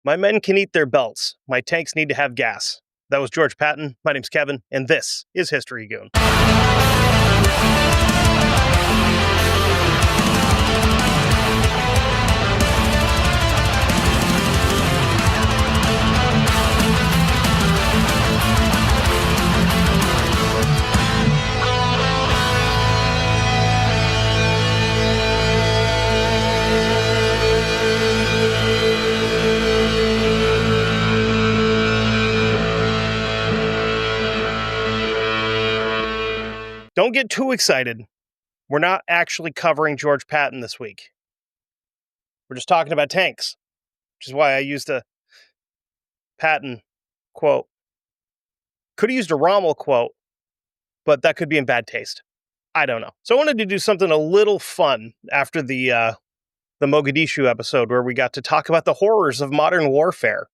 My men can eat their belts. My tanks need to have gas. That was George Patton. My name's Kevin, and this is History Goon. Don't get too excited. We're not actually covering George Patton this week. We're just talking about tanks, which is why I used a Patton quote. Could have used a Rommel quote, but that could be in bad taste. I don't know. So I wanted to do something a little fun after the Mogadishu episode where we got to talk about the horrors of modern warfare.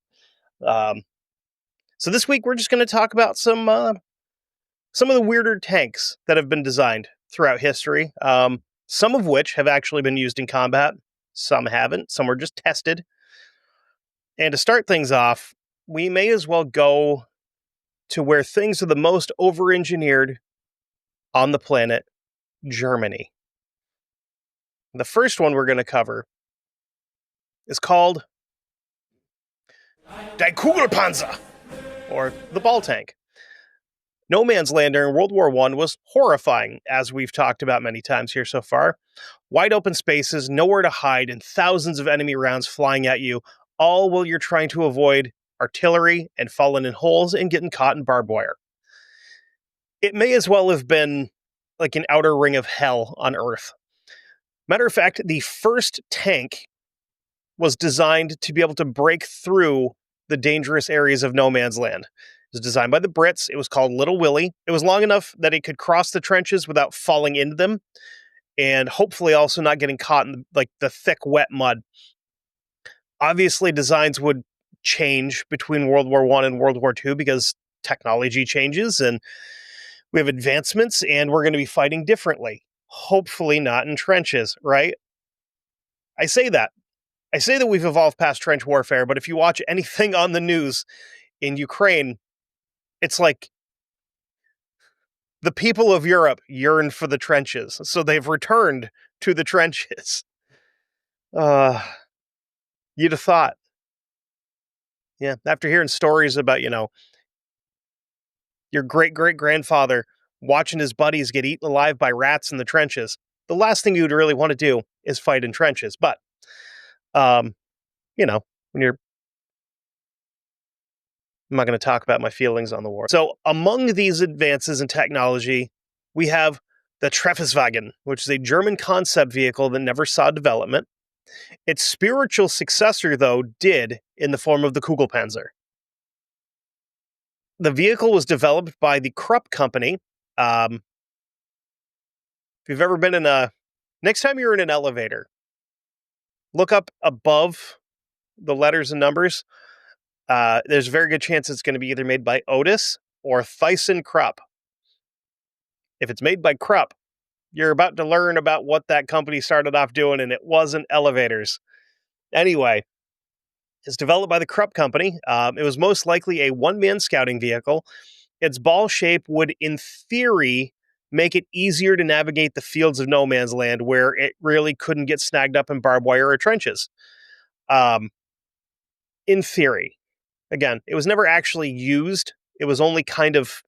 So this week we're just going to talk about some of the weirder tanks that have been designed throughout history, some of which have actually been used in combat, some haven't, some were just tested. And to start things off, we may as well go to where things are the most over-engineered on the planet, Germany. The first one we're going to cover is called Die Kugelpanzer, or the ball tank. No man's land during World War I was horrifying, as we've talked about many times here so far. Wide open spaces, nowhere to hide, and thousands of enemy rounds flying at you, all while you're trying to avoid artillery and falling in holes and getting caught in barbed wire. It may as well have been like an outer ring of hell on Earth. Matter of fact, the first tank was designed to be able to break through the dangerous areas of no man's land. It was designed by the Brits. It was called Little Willie. It was long enough that it could cross the trenches without falling into them, and hopefully also not getting caught in the thick, wet mud. Obviously, designs would change between World War I and World War II because technology changes and we have advancements and we're going to be fighting differently. Hopefully not in trenches, right? I say that we've evolved past trench warfare, but if you watch anything on the news in Ukraine, it's like the people of Europe yearn for the trenches, so they've returned to the trenches. You'd have thought. Yeah, after hearing stories about, your great-great-grandfather watching his buddies get eaten alive by rats in the trenches, the last thing you'd really want to do is fight in trenches. But, when you're... I'm not going to talk about my feelings on the war. So among these advances in technology, we have the Treffeswagen, which is a German concept vehicle that never saw development. Its spiritual successor, though, did in the form of the Kugelpanzer. The vehicle was developed by the Krupp Company. If you've ever been next time you're in an elevator, look up above the letters and numbers. There's a very good chance it's going to be either made by Otis or ThyssenKrupp. If it's made by Krupp, you're about to learn about what that company started off doing, and it wasn't elevators. Anyway, it's developed by the Krupp Company. It was most likely a one-man scouting vehicle. Its ball shape would, in theory, make it easier to navigate the fields of no man's land where it really couldn't get snagged up in barbed wire or trenches. In theory. Again, it was never actually used. It was only kind of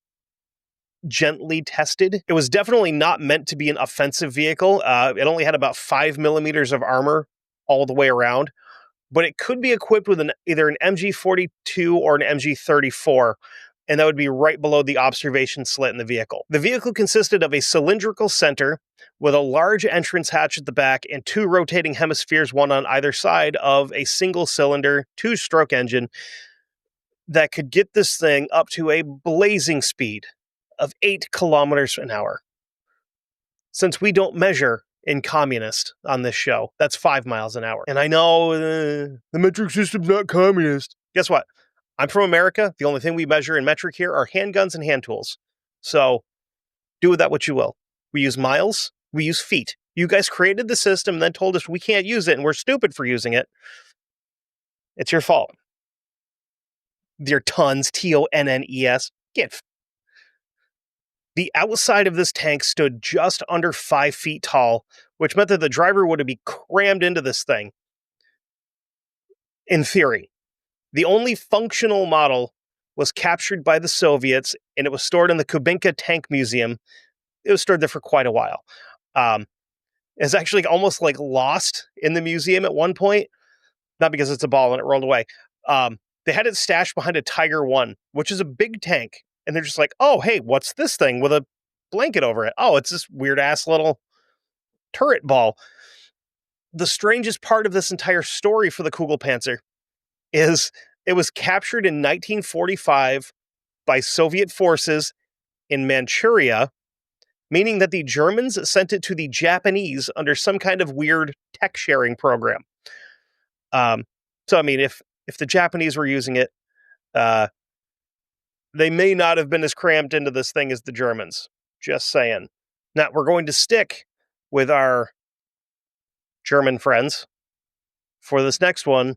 gently tested. It was definitely not meant to be an offensive vehicle. It only had about 5 millimeters of armor all the way around, but it could be equipped with either an MG42 or an MG34, and that would be right below the observation slit in the vehicle. The vehicle consisted of a cylindrical center with a large entrance hatch at the back and two rotating hemispheres, one on either side of a single-cylinder, two-stroke engine that could get this thing up to a blazing speed of 8 kilometers an hour. Since we don't measure in communist on this show, that's 5 miles an hour. And I know the metric system's not communist. Guess what? I'm from America. The only thing we measure in metric here are handguns and hand tools. So do with that what you will. We use miles. We use feet. You guys created the system and then told us we can't use it and we're stupid for using it. It's your fault. Their tons, Tonnes. The outside of this tank stood just under 5 feet tall, which meant that the driver would be crammed into this thing. In theory, the only functional model was captured by the Soviets, and it was stored in the Kubinka Tank Museum. It was stored there for quite a while. It's actually almost like lost in the museum at one point, not because it's a ball and it rolled away. They had it stashed behind a Tiger 1, which is a big tank. And they're just like, oh, hey, what's this thing with a blanket over it? Oh, it's this weird-ass little turret ball. The strangest part of this entire story for the Kugelpanzer is it was captured in 1945 by Soviet forces in Manchuria, meaning that the Germans sent it to the Japanese under some kind of weird tech sharing program. So, I mean, if the Japanese were using it, they may not have been as crammed into this thing as the Germans. Just saying. Now, we're going to stick with our German friends for this next one.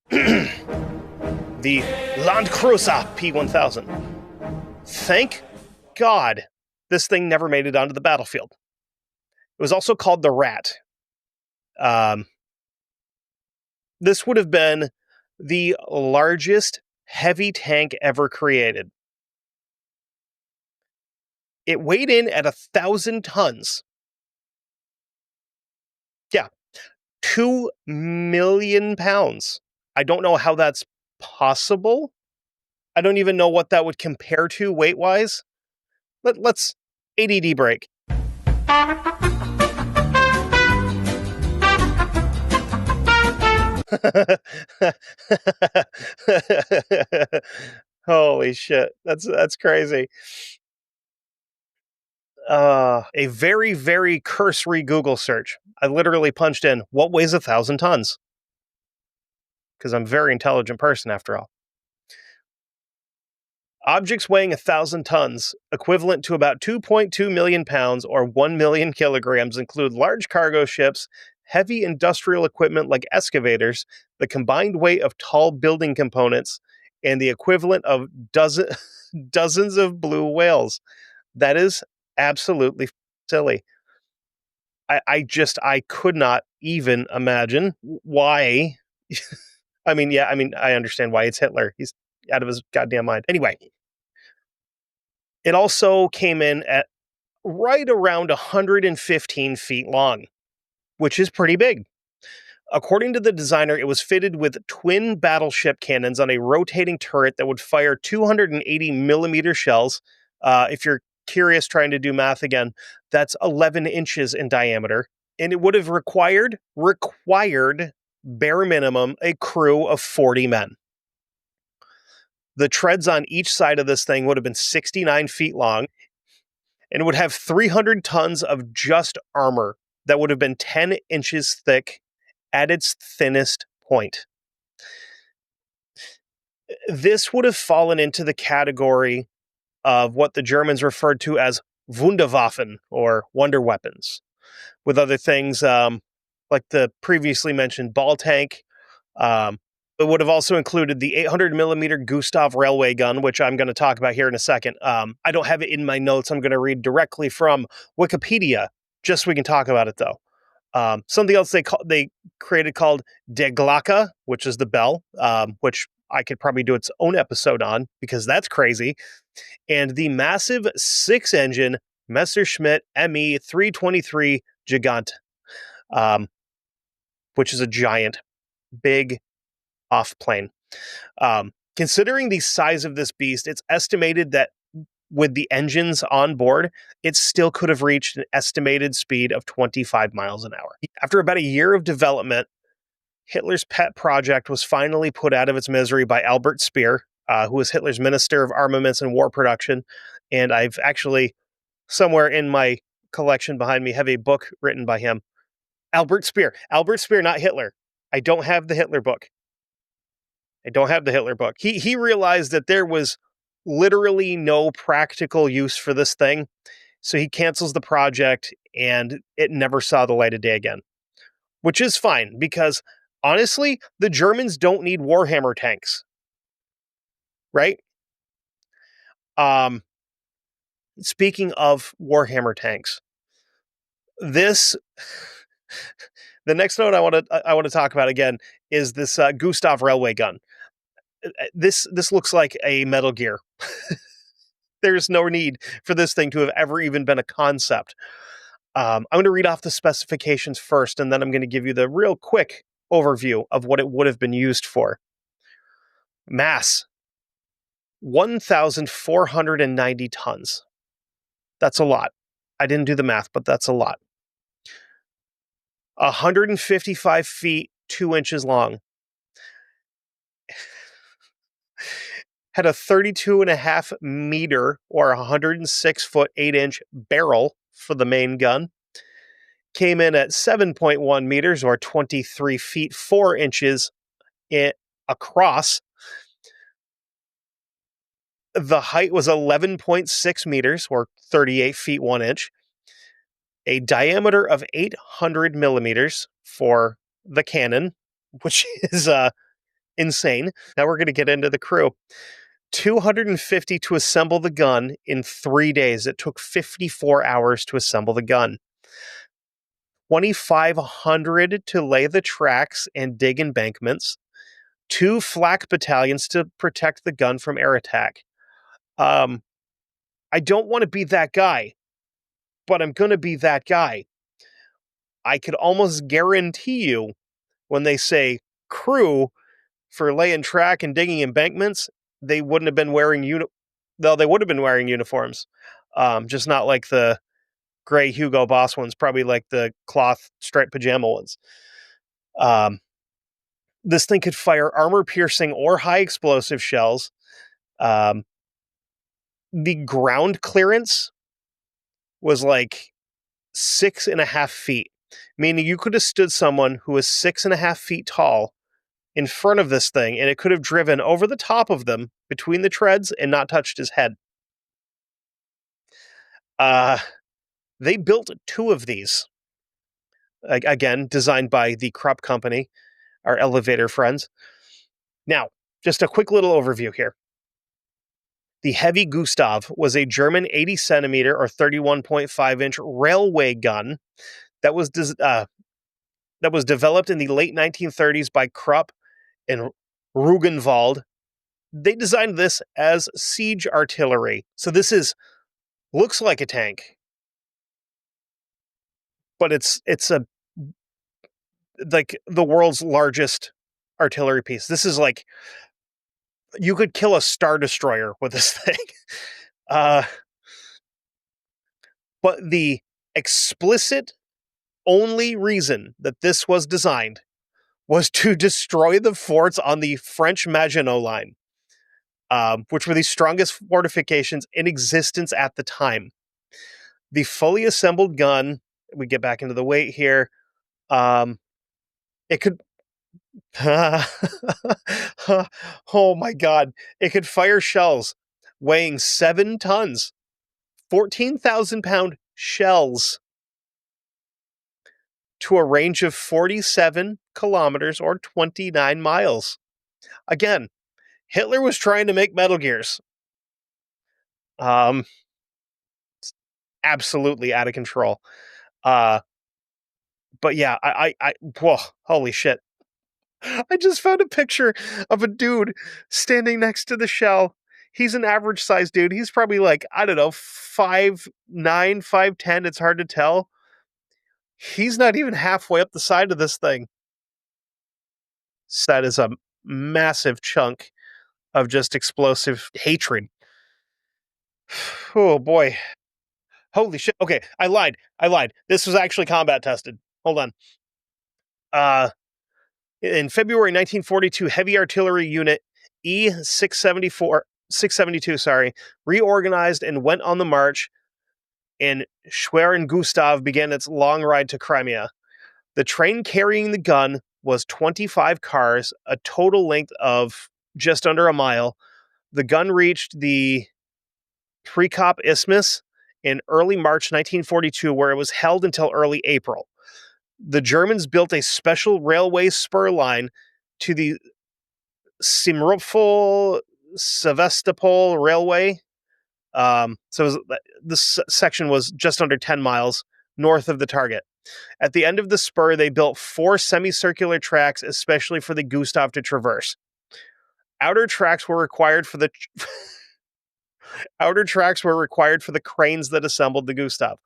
The Landcruiser P1000. Thank God this thing never made it onto the battlefield. It was also called the Rat. This would have been the largest heavy tank ever created. It weighed in at 1,000 tons. Yeah, 2 million pounds. I don't know how that's possible. I don't even know what that would compare to weight-wise. Let's ADD break. Holy shit. That's crazy. A very, very cursory Google search. I literally punched in, what weighs 1,000 tons? Because I'm a very intelligent person, after all. Objects weighing 1,000 tons, equivalent to about 2.2 million pounds or 1 million kilograms, include large cargo ships, heavy industrial equipment like excavators, the combined weight of tall building components, and the equivalent of dozens of blue whales. That is absolutely silly. I could not even imagine why. I understand why. It's Hitler. He's out of his goddamn mind. Anyway, it also came in at right around 115 feet long, which is pretty big. According to the designer, it was fitted with twin battleship cannons on a rotating turret that would fire 280 millimeter shells. If you're curious, trying to do math again, that's 11 inches in diameter. And it would have required bare minimum a crew of 40 men. The treads on each side of this thing would have been 69 feet long and would have 300 tons of just armor that would have been 10 inches thick at its thinnest point. This would have fallen into the category of what the Germans referred to as Wunderwaffen, or wonder weapons, with other things like the previously mentioned ball tank. It would have also included the 800 millimeter Gustav railway gun, which I'm going to talk about here in a second. I don't have it in my notes. I'm going to read directly from Wikipedia, just so we can talk about it, though. Something else they created called De Glocke, which is the bell, which I could probably do its own episode on, because that's crazy. And the massive 6-engine Messerschmitt ME 323 Gigant, which is a giant, big off-plane. Considering the size of this beast, it's estimated that with the engines on board, it still could have reached an estimated speed of 25 miles an hour. After about a year of development, Hitler's pet project was finally put out of its misery by Albert Speer, who was Hitler's Minister of Armaments and War Production. And I've actually, somewhere in my collection behind me, have a book written by him. Albert Speer, not Hitler. I don't have the Hitler book. He realized that there was literally no practical use for this thing, so he cancels the project, and it never saw the light of day again. Which is fine, because honestly, the Germans don't need Warhammer tanks. right? Um, Speaking of Warhammer tanks, this the next note I want to talk about again is this Gustav railway gun. This looks like a Metal Gear. There's no need for this thing to have ever even been a concept. I'm going to read off the specifications first, and then I'm going to give you the real quick overview of what it would have been used for. Mass 1,490 tons. That's a lot. I didn't do the math, but that's a lot. 155 feet, 2 inches long. Had a 32.5 meter or 106 foot, 8 inch barrel for the main gun. Came in at 7.1 meters or 23 feet, 4 inches across. The height was 11.6 meters or 38 feet, 1 inch. A diameter of 800 millimeters for the cannon, which is insane. Now we're going to get into the crew. 250 to assemble the gun in 3 days. It took 54 hours to assemble the gun. 2,500 to lay the tracks and dig embankments. 2 flak battalions to protect the gun from air attack. I don't want to be that guy, but I'm going to be that guy. I could almost guarantee you when they say crew for laying track and digging embankments, they wouldn't have been wearing they would have been wearing uniforms. Just not like the gray Hugo Boss ones, probably like the cloth striped pajama ones. This thing could fire armor-piercing or high-explosive shells. The ground clearance was like 6.5 feet, meaning you could have stood someone who was 6.5 feet tall in front of this thing, and it could have driven over the top of them between the treads and not touched his head. They built 2 of these. Again, designed by the Krupp Company, our elevator friends. Now, just a quick little overview here. The Heavy Gustav was a German 80 centimeter or 31.5 inch railway gun that was developed in the late 1930s by Krupp and Rugenwald. They designed this as siege artillery. So this looks like a tank, but it's like the world's largest artillery piece. This is like, you could kill a Star Destroyer with this thing. But the explicit only reason that this was designed was to destroy the forts on the French Maginot Line, which were the strongest fortifications in existence at the time. The fully assembled gun, we get back into the weight here, it could... oh my god. It could fire shells weighing 7 tons, 14,000 pound shells to a range of 47 kilometers or 29 miles. Again, Hitler was trying to make Metal Gears. Absolutely out of control. But yeah, whoa, holy shit. I just found a picture of a dude standing next to the shell. He's an average sized dude. He's probably like, I don't know, 5'9", 5'10". It's hard to tell. He's not even halfway up the side of this thing. So that is a massive chunk of just explosive hatred. Oh boy. Holy shit. Okay, I lied. This was actually combat tested. Hold on. In February 1942, Heavy Artillery Unit E672, reorganized and went on the march, and Schwerin Gustav began its long ride to Crimea. The train carrying the gun was 25 cars, a total length of just under a mile. The gun reached the Prekop Isthmus in early March 1942, where it was held until early April. The Germans built a special railway spur line to the Simferopol Sevastopol Railway. This section was just under 10 miles north of the target. At the end of the spur, they built 4 semicircular tracks, especially for the Gustav to traverse. Outer tracks were required for the cranes that assembled the Gustav.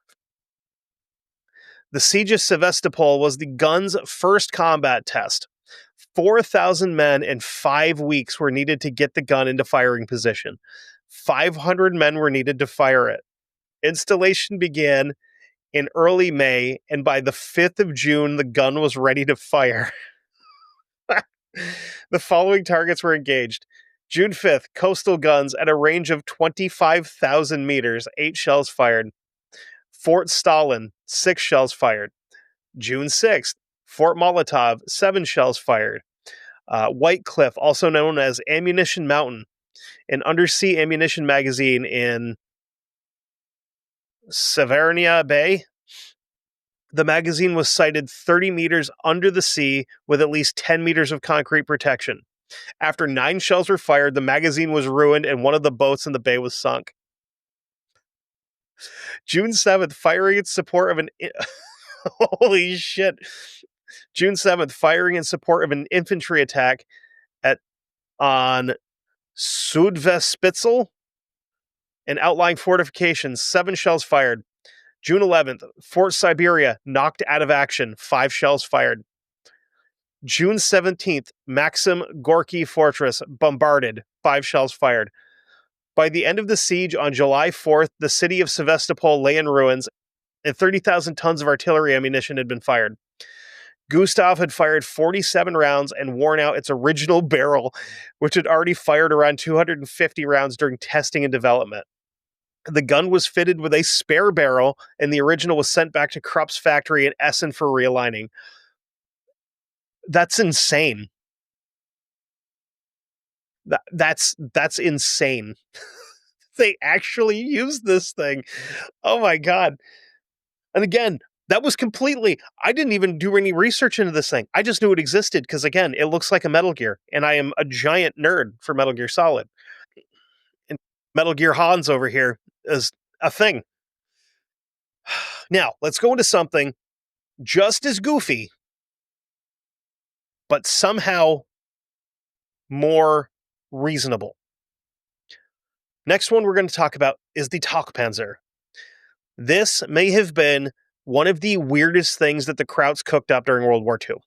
The siege of Sevastopol was the gun's first combat test. 4,000 men in 5 weeks were needed to get the gun into firing position. 500 men were needed to fire it. Installation began in early May, and by the 5th of June, the gun was ready to fire. The following targets were engaged. June 5th, coastal guns at a range of 25,000 meters, 8 shells fired. Fort Stalin, 6 shells fired. June 6th, Fort Molotov, 7 shells fired. White Cliff, also known as Ammunition Mountain, an undersea ammunition magazine in Severnia Bay. The magazine was sited 30 meters under the sea with at least 10 meters of concrete protection. After 9 shells were fired, the magazine was ruined and one of the boats in the bay was sunk. June 7th, firing in support of an... Holy shit. June 7th, firing in support of an infantry attack on Südwestspitzel, an outlying fortification, 7 shells fired. June 11th, Fort Siberia knocked out of action, 5 shells fired. June 17th, Maxim Gorky Fortress bombarded, 5 shells fired. By the end of the siege on July 4th, the city of Sevastopol lay in ruins, and 30,000 tons of artillery ammunition had been fired. Gustav had fired 47 rounds and worn out its original barrel, which had already fired around 250 rounds during testing and development. The gun was fitted with a spare barrel, and the original was sent back to Krupp's factory in Essen for realigning. That's insane. That's insane. They actually used this thing. Oh my god. And again, that was completely... I didn't even do any research into this thing. I just knew it existed because, again, it looks like a Metal Gear, and I am a giant nerd for Metal Gear Solid. And Metal Gear Hans over here is a thing. Now, let's go into something just as goofy, but somehow more reasonable. Next one we're going to talk about is the Kugelpanzer. This may have been one of the weirdest things that the Krauts cooked up during World War II.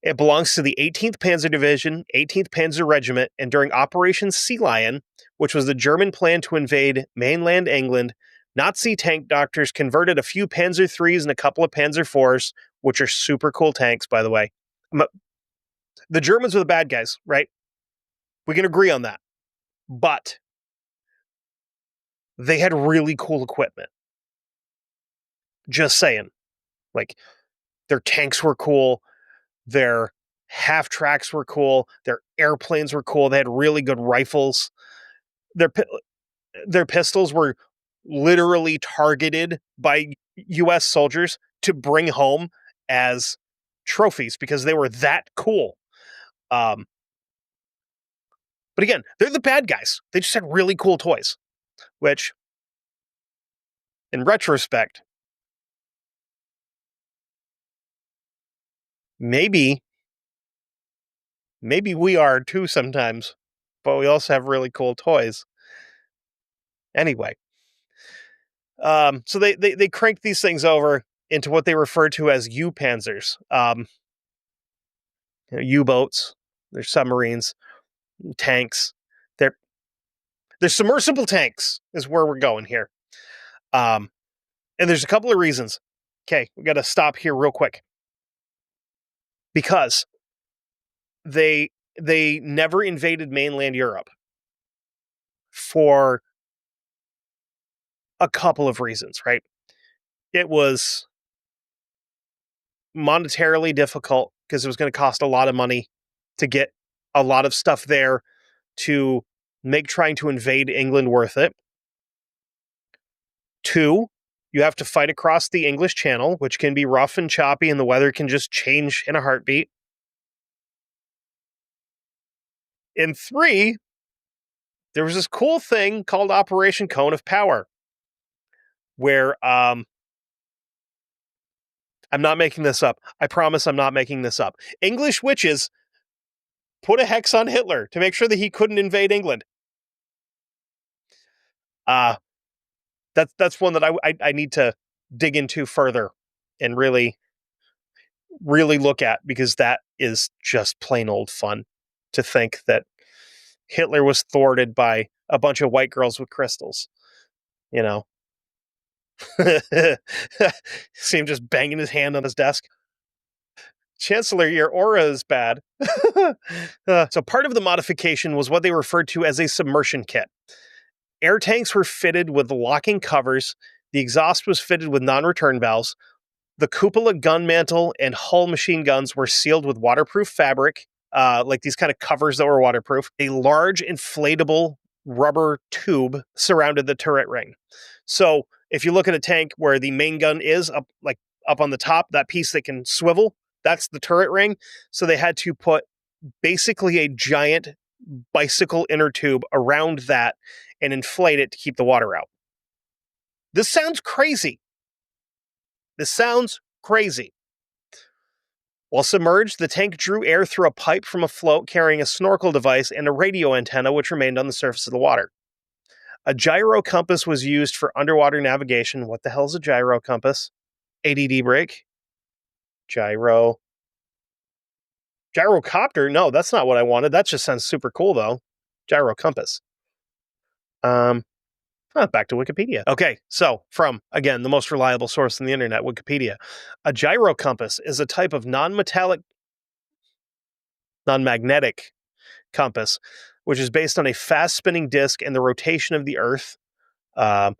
It belongs to the 18th Panzer Division, 18th Panzer Regiment, and during Operation Sea Lion, which was the German plan to invade mainland England, Nazi tank doctors converted a few Panzer IIIs and a couple of Panzer IVs, which are super cool tanks, by the way. The Germans were the bad guys, right? We can agree on that. But they had really cool equipment. Just saying. Like, their tanks were cool. Their half-tracks were cool. Their airplanes were cool. They had really good rifles. Their pistols were literally targeted by U.S. soldiers to bring home as trophies because they were that cool. But again, they're the bad guys. They just had really cool toys, which, in retrospect, maybe we are too sometimes, but we also have really cool toys. Anyway, so they cranked these things over into what they refer to as U-Panzers. U-boats, they're submarines, tanks. They're submersible tanks is where we're going here. And there's a couple of reasons. Okay, we got to stop here real quick. Because they never invaded mainland Europe for a couple of reasons, right? It was monetarily difficult because it was going to cost a lot of money to get a lot of stuff there to make trying to invade England worth it. 2, you have to fight across the English Channel, which can be rough and choppy, and the weather can just change in a heartbeat. And 3, there was this cool thing called Operation Cone of Power, where I'm not making this up. I promise I'm not making this up. English witches put a hex on Hitler to make sure that he couldn't invade England. That's one that I need to dig into further and really look at, because that is just plain old fun to think that Hitler was thwarted by a bunch of white girls with crystals. You know, see him just banging his hand on his desk. Chancellor, your aura is bad. So part of the modification was what they referred to as a submersion kit. Air tanks were fitted with locking covers. The exhaust was fitted with non-return valves. The cupola gun mantle and hull machine guns were sealed with waterproof fabric, like these kind of covers that were waterproof. A large inflatable rubber tube surrounded the turret ring. So if you look at a tank where the main gun is up on the top, that piece that can swivel, that's the turret ring. So they had to put basically a giant bicycle inner tube around that and inflate it to keep the water out. This sounds crazy. While submerged, the tank drew air through a pipe from a float carrying a snorkel device and a radio antenna, which remained on the surface of the water. A gyro compass was used for underwater navigation. What the hell is a gyro compass? ADD break. Gyrocopter? No, that's not what I wanted. That just sounds super cool, though. Gyro compass. Back to Wikipedia. Okay, so from, again, the most reliable source on the internet, Wikipedia. A gyro compass is a type of non-magnetic compass, which is based on a fast-spinning disk and the rotation of the Earth, or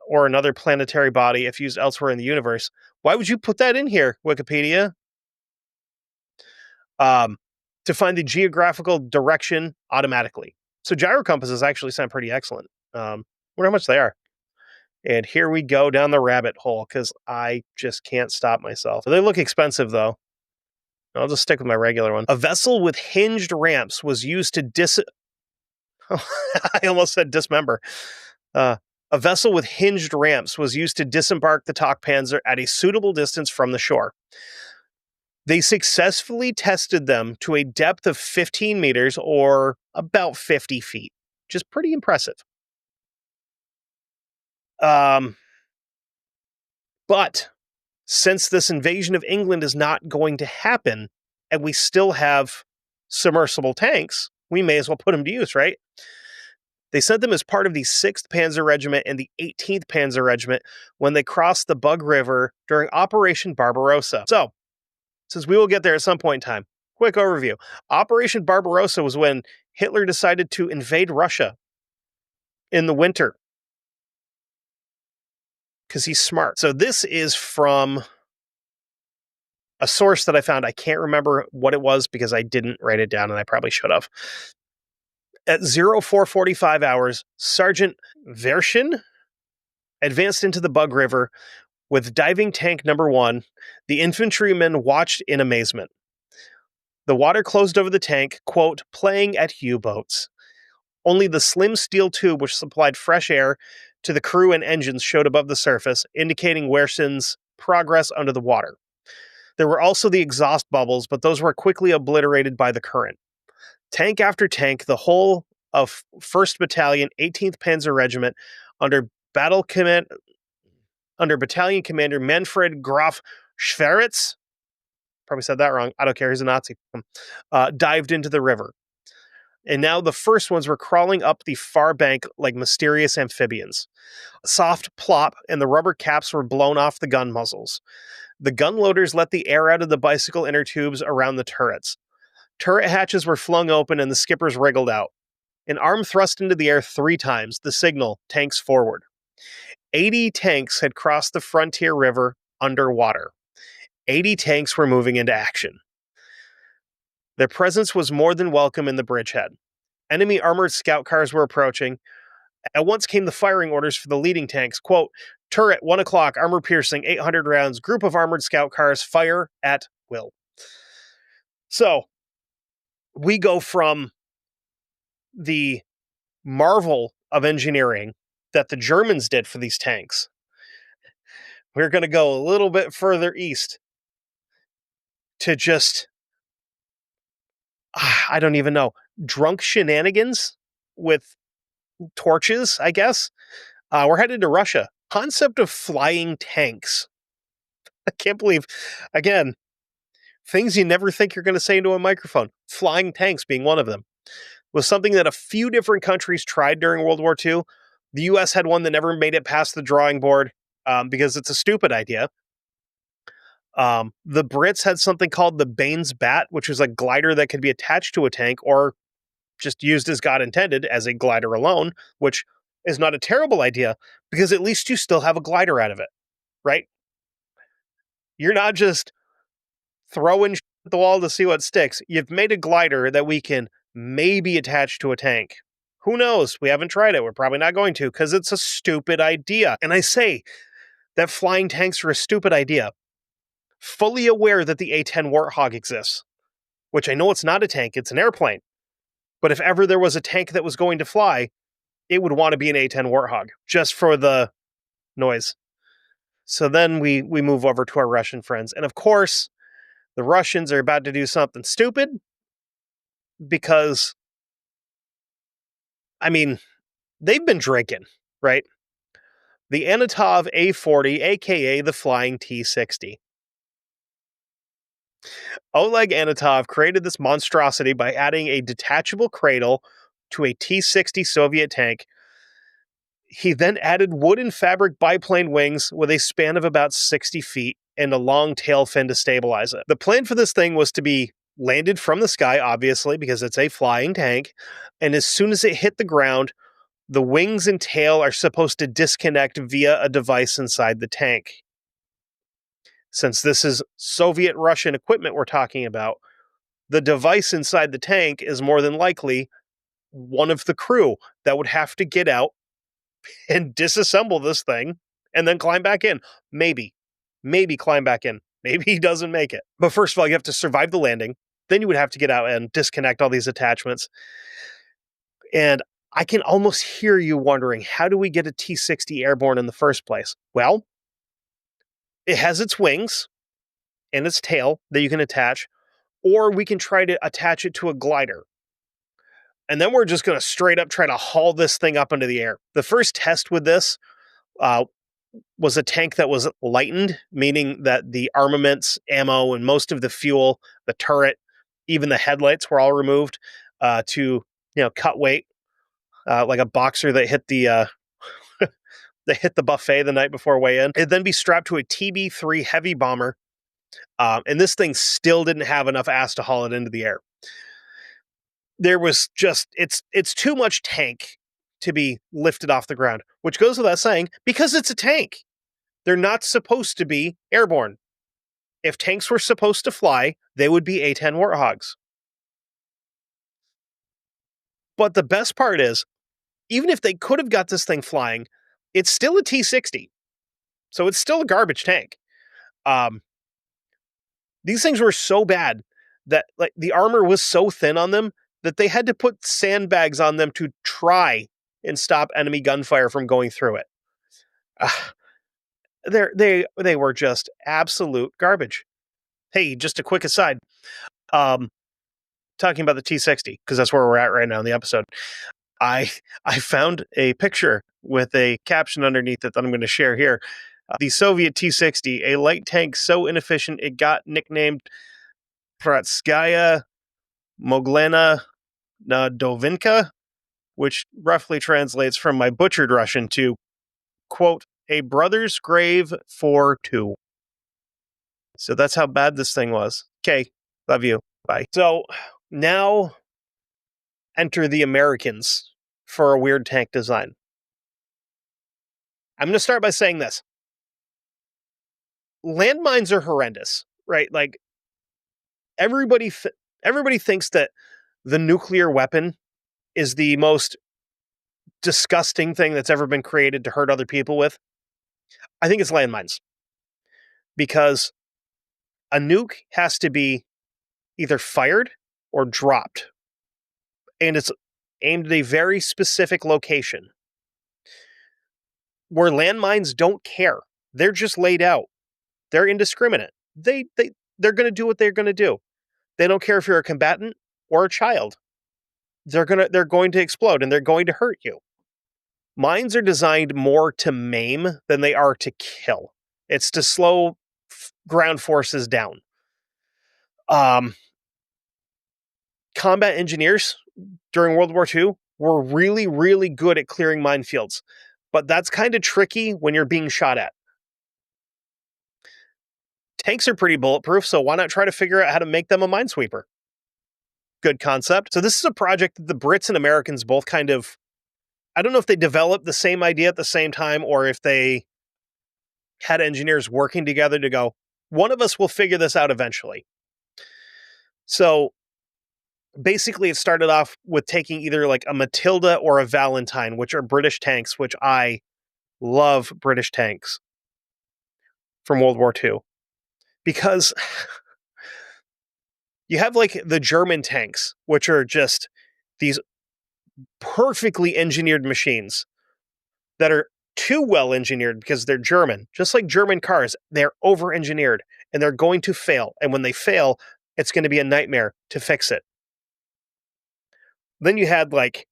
another planetary body if used elsewhere in the universe. Why would you put that in here, Wikipedia? To find the geographical direction automatically. So gyro compasses actually sound pretty excellent. Wonder how much they are. And here we go down the rabbit hole, because I just can't stop myself. They look expensive, though. I'll just stick with my regular one. A vessel with hinged ramps was used to I almost said dismember. A vessel with hinged ramps was used to disembark the Panzer at a suitable distance from the shore. They successfully tested them to a depth of 15 meters, or about 50 feet, which is pretty impressive. But since this invasion of England is not going to happen, and we still have submersible tanks, we may as well put them to use, right? They sent them as part of the 6th Panzer Regiment and the 18th Panzer Regiment when they crossed the Bug River during Operation Barbarossa. So, since we will get there at some point in time, quick overview. Operation Barbarossa was when Hitler decided to invade Russia in the winter, because he's smart. So this is from a source that I found. I can't remember what it was because I didn't write it down, and I probably should have. At 0445 hours, Sergeant Verschin advanced into the Bug River with diving tank number 1. The infantrymen watched in amazement. The water closed over the tank, quote, playing at U-boats. Only the slim steel tube which supplied fresh air to the crew and engines showed above the surface, indicating Verschin's progress under the water. There were also the exhaust bubbles, but those were quickly obliterated by the current. Tank after tank, the whole of 1st Battalion, 18th Panzer Regiment, under Battalion Commander Manfred Graf Schweritz, probably said that wrong, I don't care, he's a Nazi, dived into the river. And now the first ones were crawling up the far bank like mysterious amphibians. A soft plop, and the rubber caps were blown off the gun muzzles. The gun loaders let the air out of the bicycle inner tubes around the turrets. Turret hatches were flung open and the skippers wriggled out. An arm thrust into the air 3 times, the signal, tanks forward. 80 tanks had crossed the frontier river underwater. 80 tanks were moving into action. Their presence was more than welcome in the bridgehead. Enemy armored scout cars were approaching. At once came the firing orders for the leading tanks. Quote, turret, 1 o'clock, armor piercing, 800 rounds, group of armored scout cars, fire at will. So, we go from the marvel of engineering that the Germans did for these tanks, we're going to go a little bit further east to just, I don't even know, drunk shenanigans with torches, I guess. We're headed to Russia. Concept of flying tanks. I can't believe, again, things you never think you're going to say into a microphone. Flying tanks being one of them. Was something that a few different countries tried during World War II. The US had one that never made it past the drawing board because it's a stupid idea. The Brits had something called the Baines Bat, which was a glider that could be attached to a tank or just used as God intended as a glider alone, which is not a terrible idea because at least you still have a glider out of it, right? You're not just throwing at the wall to see what sticks. You've made a glider that we can maybe attach to a tank. Who knows? We haven't tried it. We're probably not going to because it's a stupid idea. And I say that flying tanks are a stupid idea, fully aware that the A-10 Warthog exists, which I know it's not a tank, it's an airplane. But if ever there was a tank that was going to fly, it would want to be an A-10 Warthog, just for the noise. So then we move over to our Russian friends. And of course, the Russians are about to do something stupid because, I mean, they've been drinking, right? The Anatov A40, aka the Flying T-60. Oleg Anatov created this monstrosity by adding a detachable cradle to a T-60 Soviet tank. He then added wood and fabric biplane wings with a span of about 60 feet and a long tail fin to stabilize it. The plan for this thing was to be landed from the sky, obviously, because it's a flying tank, and as soon as it hit the ground, the wings and tail are supposed to disconnect via a device inside the tank. Since this is Soviet-Russian equipment we're talking about, the device inside the tank is more than likely one of the crew that would have to get out and disassemble this thing and then climb back in. Maybe climb back in. Maybe he doesn't make it. But first of all, you have to survive the landing. Then you would have to get out and disconnect all these attachments. And I can almost hear you wondering, how do we get a T-60 airborne in the first place? Well, it has its wings and its tail that you can attach, or we can try to attach it to a glider. And then we're just going to straight up try to haul this thing up into the air. The first test with this was a tank that was lightened, meaning that the armaments, ammo, and most of the fuel, the turret, even the headlights were all removed to cut weight, like a boxer that hit the that hit the buffet the night before weigh-in. It'd then be strapped to a TB3 heavy bomber, and this thing still didn't have enough ass to haul it into the air. There was just, it's too much tank to be lifted off the ground, which goes without saying, because it's a tank. They're not supposed to be airborne. If tanks were supposed to fly, they would be A-10 Warthogs. But the best part is, even if they could have got this thing flying, it's still a T-60. So it's still a garbage tank. These things were so bad that the armor was so thin on them that they had to put sandbags on them to try and stop enemy gunfire from going through it. They were just absolute garbage. Hey, just a quick aside. Talking about the T-60, because that's where we're at right now in the episode. I found a picture with a caption underneath it that I'm going to share here. The Soviet T-60, a light tank so inefficient it got nicknamed Pratskaya Moglena Dovinka, which roughly translates from my butchered Russian to, quote, a brother's grave for two. So that's how bad this thing was. Okay, love you. Bye. So now enter the Americans for a weird tank design. I'm going to start by saying this. Landmines are horrendous, right? Like, everybody thinks that the nuclear weapon is the most disgusting thing that's ever been created to hurt other people with. I think it's landmines. Because a nuke has to be either fired or dropped. And it's aimed at a very specific location where landmines don't care. They're just laid out. They're indiscriminate. They're going to do what they're going to do. They don't care if you're a combatant or a child. They're going to explode and they're going to hurt you. Mines are designed more to maim than they are to kill. It's to slow ground forces down. Combat engineers during World War II were really, really good at clearing minefields, but that's kind of tricky when you're being shot at. Tanks are pretty bulletproof, so why not try to figure out how to make them a minesweeper? Good concept. So this is a project that the Brits and Americans both kind of, I don't know if they developed the same idea at the same time or if they had engineers working together to go, one of us will figure this out eventually. So basically it started off with taking either like a Matilda or a Valentine, which are British tanks, which I love British tanks from World War II. Because you have like the German tanks, which are just these perfectly engineered machines that are too well engineered because they're German. Just like German cars, they're over engineered and they're going to fail. And when they fail, it's going to be a nightmare to fix it. Then you had like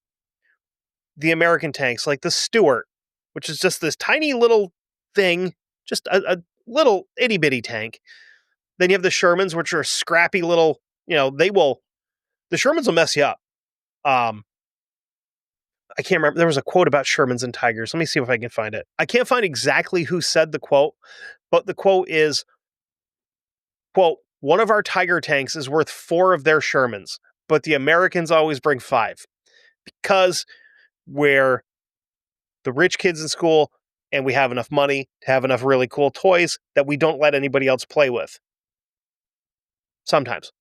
the American tanks, like the Stuart, which is just this tiny little thing, just a little itty bitty tank. Then you have the Shermans, which are scrappy little, the Shermans will mess you up. I can't remember. There was a quote about Shermans and Tigers. Let me see if I can find it. I can't find exactly who said the quote, but the quote is, quote, "One of our Tiger tanks is worth 4 of their Shermans, but the Americans always bring 5 because we're the rich kids in school and we have enough money to have enough really cool toys that we don't let anybody else play with." Sometimes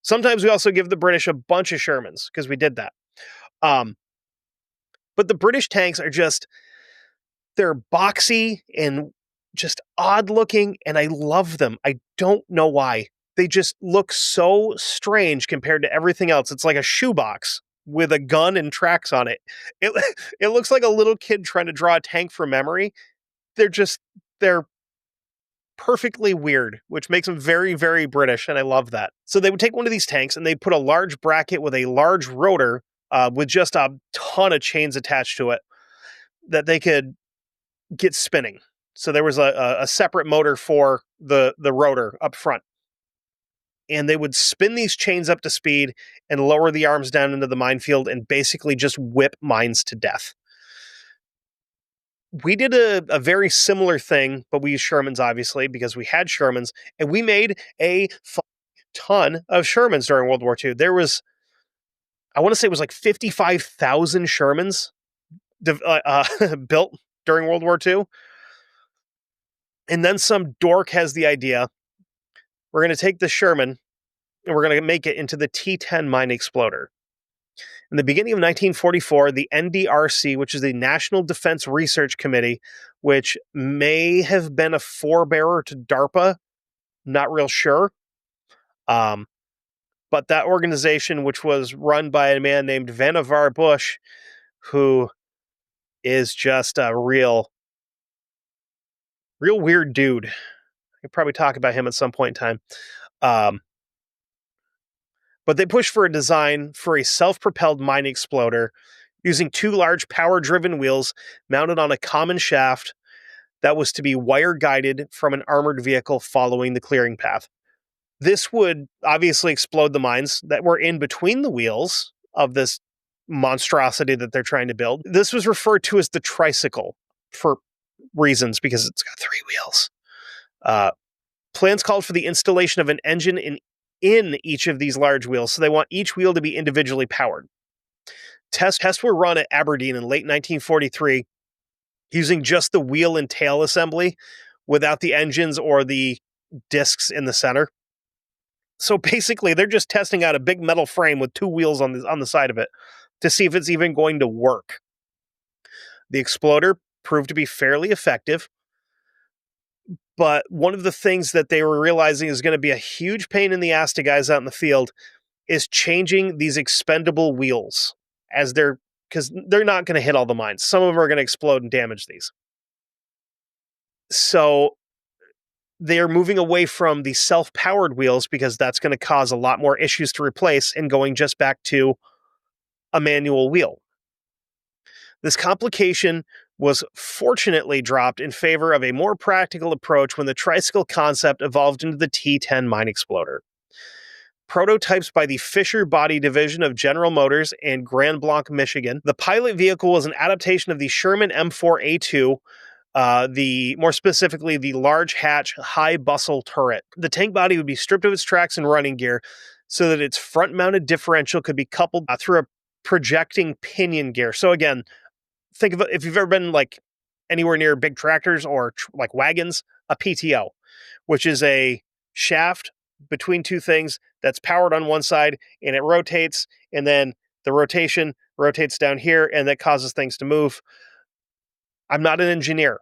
we also give the British a bunch of Shermans because we did that. But the British tanks are just, they're boxy and just odd looking, and I love them. I don't know why. They just look so strange compared to everything else. It's like a shoebox with a gun and tracks on it. It looks like a little kid trying to draw a tank from memory. They're perfectly weird, which makes them very, very British, and I love that. So they would take one of these tanks and they'd put a large bracket with a large rotor with just a ton of chains attached to it that they could get spinning. So there was a separate motor for the rotor up front. And they would spin these chains up to speed and lower the arms down into the minefield and basically just whip mines to death. We did a very similar thing, but we used Shermans, obviously, because we had Shermans, and we made a ton of Shermans during World War II. There was, I want to say it was like 55,000 Shermans built during World War II. And then some dork has the idea, we're going to take the Sherman and we're going to make it into the T-10 mine exploder. In the beginning of 1944, the NDRC, which is the National Defense Research Committee, which may have been a forebearer to DARPA, not real sure. But that organization, which was run by a man named Vannevar Bush, who is just a real weird dude. I could probably talk about him at some point in time. But they pushed for a design for a self-propelled mine exploder using 2 large power-driven wheels mounted on a common shaft that was to be wire-guided from an armored vehicle following the clearing path. This would obviously explode the mines that were in between the wheels of this monstrosity that they're trying to build. This was referred to as the tricycle for reasons, because it's got 3 wheels. Plans called for the installation of an engine in each of these large wheels, so they want each wheel to be individually powered. Tests were run at Aberdeen in late 1943 using just the wheel and tail assembly without the engines or the discs in the center. So basically, they're just testing out a big metal frame with 2 wheels on the side of it to see if it's even going to work. The exploder proved to be fairly effective, but one of the things that they were realizing is going to be a huge pain in the ass to guys out in the field is changing these expendable wheels as they're because they're not going to hit all the mines. Some of them are going to explode and damage these. So they're moving away from the self-powered wheels because that's going to cause a lot more issues to replace, and going just back to a manual wheel. This complication was fortunately dropped in favor of a more practical approach when the tricycle concept evolved into the T-10 mine exploder. Prototypes by the Fisher Body Division of General Motors in Grand Blanc, Michigan. The pilot vehicle was an adaptation of the Sherman M4A2, more specifically, the large hatch, high bustle turret. The tank body would be stripped of its tracks and running gear so that its front-mounted differential could be coupled through a projecting pinion gear. So again, think of it, if you've ever been like anywhere near big tractors or like wagons, a PTO, which is a shaft between two things that's powered on one side and it rotates, and then the rotation rotates down here and that causes things to move. I'm not an engineer.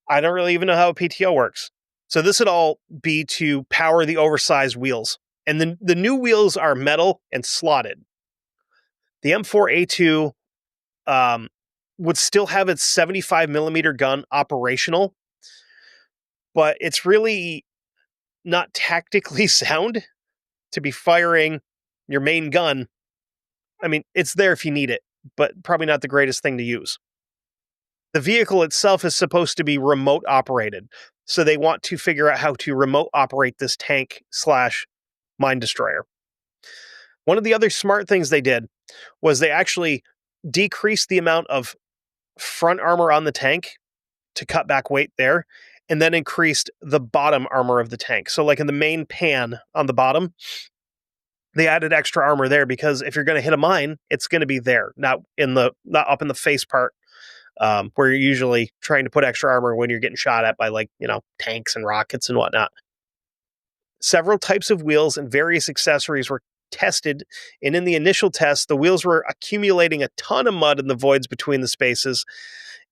I don't really even know how a PTO works. So this would all be to power the oversized wheels. And the new wheels are metal and slotted. The M4A2 would still have its 75 millimeter gun operational, but it's really not tactically sound to be firing your main gun. I mean, it's there if you need it, but probably not the greatest thing to use. The vehicle itself is supposed to be remote operated, so they want to figure out how to remote operate this tank / mine destroyer. One of the other smart things they did was they actually decreased the amount of front armor on the tank to cut back weight there, and then increased the bottom armor of the tank. So like in the main pan on the bottom, they added extra armor there because if you're going to hit a mine, it's going to be there, not up in the face part, where you're usually trying to put extra armor when you're getting shot at by tanks and rockets and whatnot. Several types of wheels and various accessories were tested, and in the initial test, the wheels were accumulating a ton of mud in the voids between the spaces,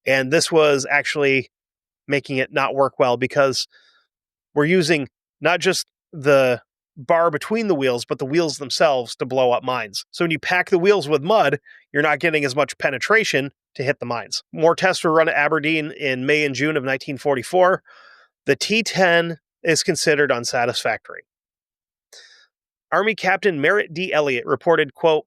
and this was actually making it not work well because we're using not just the bar between the wheels, but the wheels themselves to blow up mines. So when you pack the wheels with mud, you're not getting as much penetration to hit the mines. More tests were run at Aberdeen in May and June of 1944. The T-10 is considered unsatisfactory. Army Captain Merritt D. Elliott reported, quote,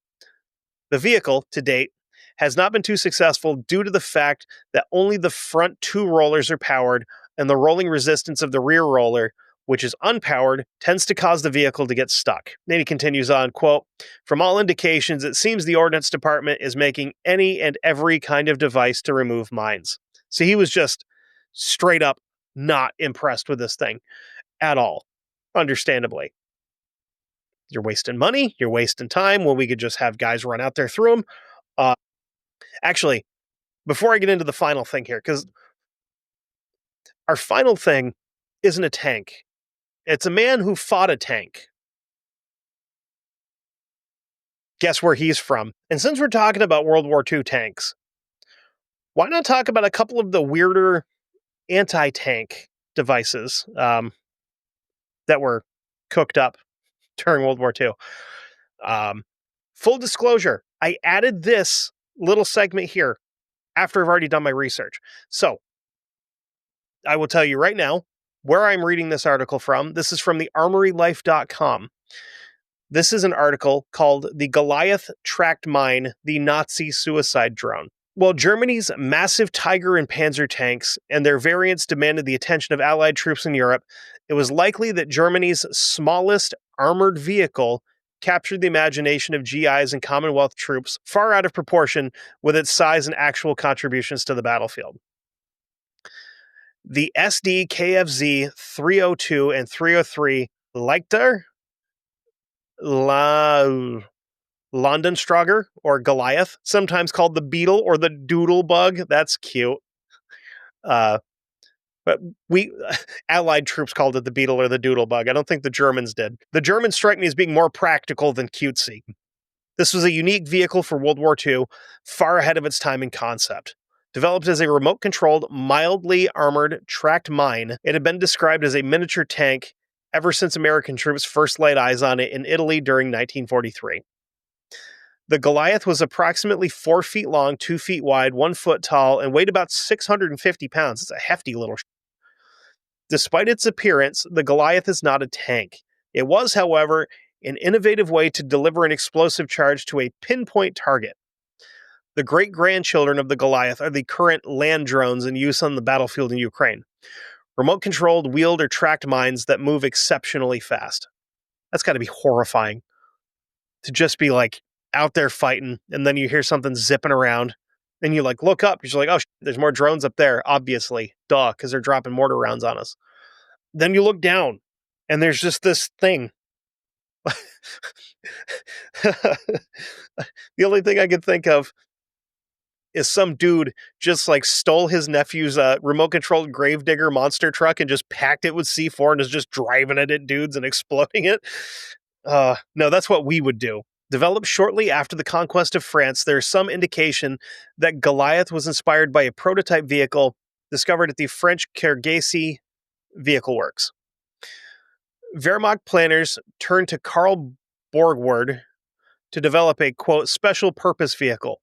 "The vehicle, to date, has not been too successful due to the fact that only the front two rollers are powered, and the rolling resistance of the rear roller, which is unpowered, tends to cause the vehicle to get stuck." Then he continues on, quote, "From all indications, it seems the Ordnance Department is making any and every kind of device to remove mines." So he was just straight up not impressed with this thing at all, understandably. You're wasting money, you're wasting time when we could just have guys run out there through them. Actually, before I get into the final thing here, because our final thing isn't a tank. It's a man who fought a tank. Guess where he's from? And since we're talking about World War II tanks, why not talk about a couple of the weirder anti-tank devices that were cooked up during World War II? Full disclosure, I added this little segment here after I've already done my research. So, I will tell you right now where I'm reading this article from. This is from the armorylife.com. This is an article called "The Goliath Tracked Mine, the Nazi Suicide Drone." While Germany's massive Tiger and Panzer tanks and their variants demanded the attention of Allied troops in Europe, it was likely that Germany's smallest armored vehicle captured the imagination of GIs and Commonwealth troops far out of proportion with its size and actual contributions to the battlefield. The SD KFZ 302 and 303 Leichter Landenstrager, or Goliath, sometimes called the Beetle or the Doodle Bug. That's cute. But Allied troops called it the Beetle or the Doodle Bug. I don't think the Germans did. The Germans strike me as being more practical than cutesy. This was a unique vehicle for World War II, far ahead of its time in concept. Developed as a remote-controlled, mildly armored tracked mine, it had been described as a miniature tank ever since American troops first laid eyes on it in Italy during 1943. The Goliath was approximately 4 feet long, 2 feet wide, 1 foot tall, and weighed about 650 pounds. It's a hefty little. Despite its appearance, the Goliath is not a tank. It was, however, an innovative way to deliver an explosive charge to a pinpoint target. The great-grandchildren of the Goliath are the current land drones in use on the battlefield in Ukraine. Remote-controlled, wheeled, or tracked mines that move exceptionally fast. That's got to be horrifying. To just be like out there fighting, and then you hear something zipping around, and you like look up, you're like, oh, there's more drones up there, obviously. Duh, because they're dropping mortar rounds on us. Then you look down, and there's just this thing. The only thing I could think of is some dude just like stole his nephew's remote-controlled gravedigger monster truck and just packed it with C4 and is just driving it at dudes and exploding it. No, that's what we would do. Developed shortly after the conquest of France, there is some indication that Goliath was inspired by a prototype vehicle discovered at the French Kergesi Vehicle Works. Wehrmacht planners turned to Karl Borgward to develop a, quote, special purpose vehicle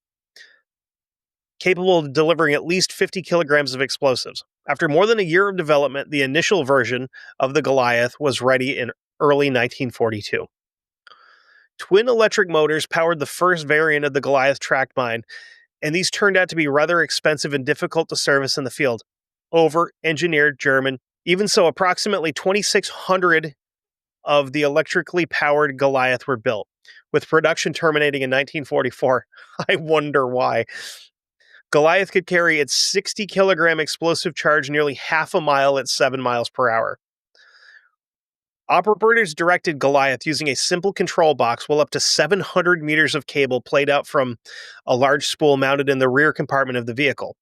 capable of delivering at least 50 kilograms of explosives. After more than a year of development, the initial version of the Goliath was ready in early 1942. Twin electric motors powered the first variant of the Goliath tracked mine, and these turned out to be rather expensive and difficult to service in the field. Over-engineered German. Even so, approximately 2,600 of the electrically powered Goliath were built, with production terminating in 1944. I wonder why. Goliath could carry its 60-kilogram explosive charge nearly half a mile at 7 miles per hour. Operators directed Goliath using a simple control box while up to 700 meters of cable played out from a large spool mounted in the rear compartment of the vehicle.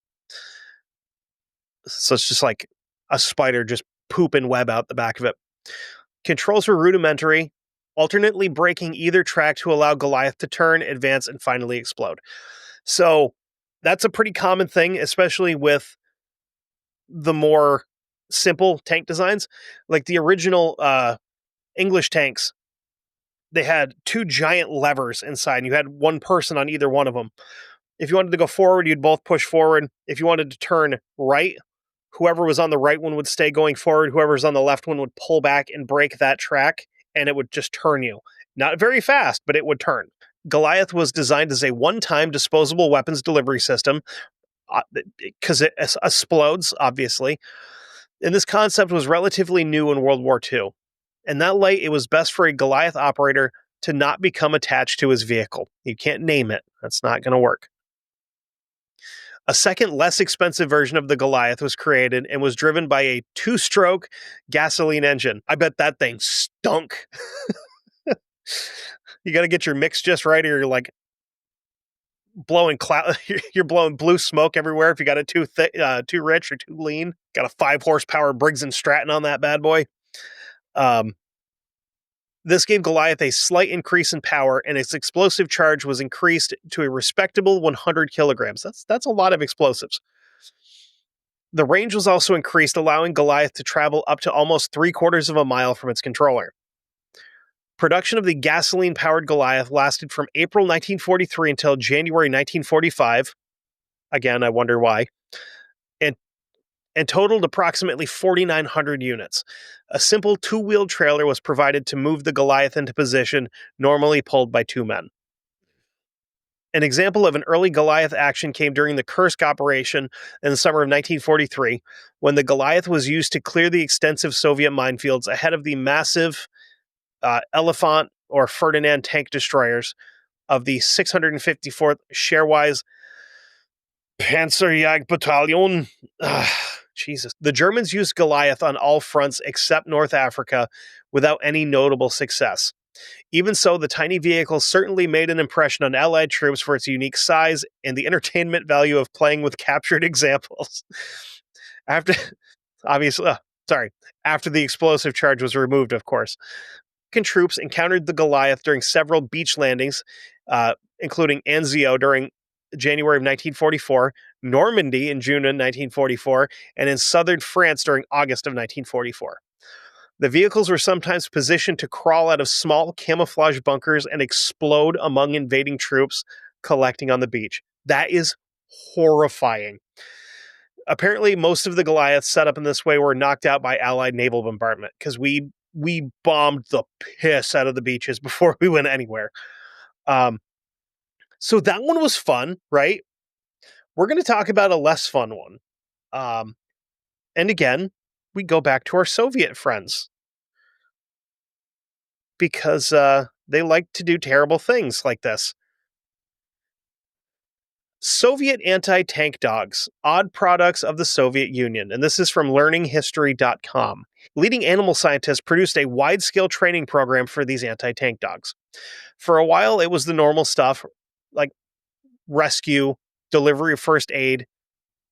So it's just like a spider just pooping web out the back of it. Controls were rudimentary, alternately braking either track to allow Goliath to turn, advance, and finally explode. So that's a pretty common thing, especially with the more simple tank designs. Like the original English tanks, they had 2 giant levers inside, and you had one person on either one of them. If you wanted to go forward, you'd both push forward. If you wanted to turn right, whoever was on the right one would stay going forward. Whoever was on the left one would pull back and brake that track, and it would just turn you. Not very fast, but it would turn. Goliath was designed as a one-time disposable weapons delivery system, because it explodes, obviously. And this concept was relatively new in World War II. In that light, it was best for a Goliath operator to not become attached to his vehicle. You can't name it. That's not going to work. A second, less expensive version of the Goliath was created and was driven by a 2-stroke gasoline engine. I bet that thing stunk. You got to get your mix just right, or you're like blowing you're blowing blue smoke everywhere if you got it too too rich or too lean. Got a 5-horsepower Briggs and Stratton on that bad boy. This gave Goliath a slight increase in power, and its explosive charge was increased to a respectable 100 kilograms. That's a lot of explosives. The range was also increased, allowing Goliath to travel up to almost 3/4 of a mile from its controller. Production of the gasoline-powered Goliath lasted from April 1943 until January 1945. Again, I wonder why. And totaled approximately 4,900 units. A simple 2-wheeled trailer was provided to move the Goliath into position, normally pulled by 2 men. An example of an early Goliath action came during the Kursk operation in the summer of 1943, when the Goliath was used to clear the extensive Soviet minefields ahead of the massive Elephant or Ferdinand tank destroyers of the 654th Scherweiss Panzer Battalion. Jesus. The Germans used Goliath on all fronts except North Africa without any notable success. Even so, the tiny vehicle certainly made an impression on Allied troops for its unique size and the entertainment value of playing with captured examples. After the explosive charge was removed, of course. American troops encountered the Goliath during several beach landings, including Anzio during January of 1944, Normandy in June of 1944, and in southern France during August of 1944. The vehicles were sometimes positioned to crawl out of small camouflage bunkers and explode among invading troops collecting on the beach. That is horrifying. Apparently, most of the Goliaths set up in this way were knocked out by Allied naval bombardment because we bombed the piss out of the beaches before we went anywhere. So that one was fun, right? We're going to talk about a less fun one. And again, we go back to our Soviet friends because they like to do terrible things like this. Soviet anti-tank dogs, odd products of the Soviet Union. And this is from learninghistory.com. Leading animal scientists produced a wide-scale training program for these anti-tank dogs. For a while, it was the normal stuff like rescue, delivery of first aid,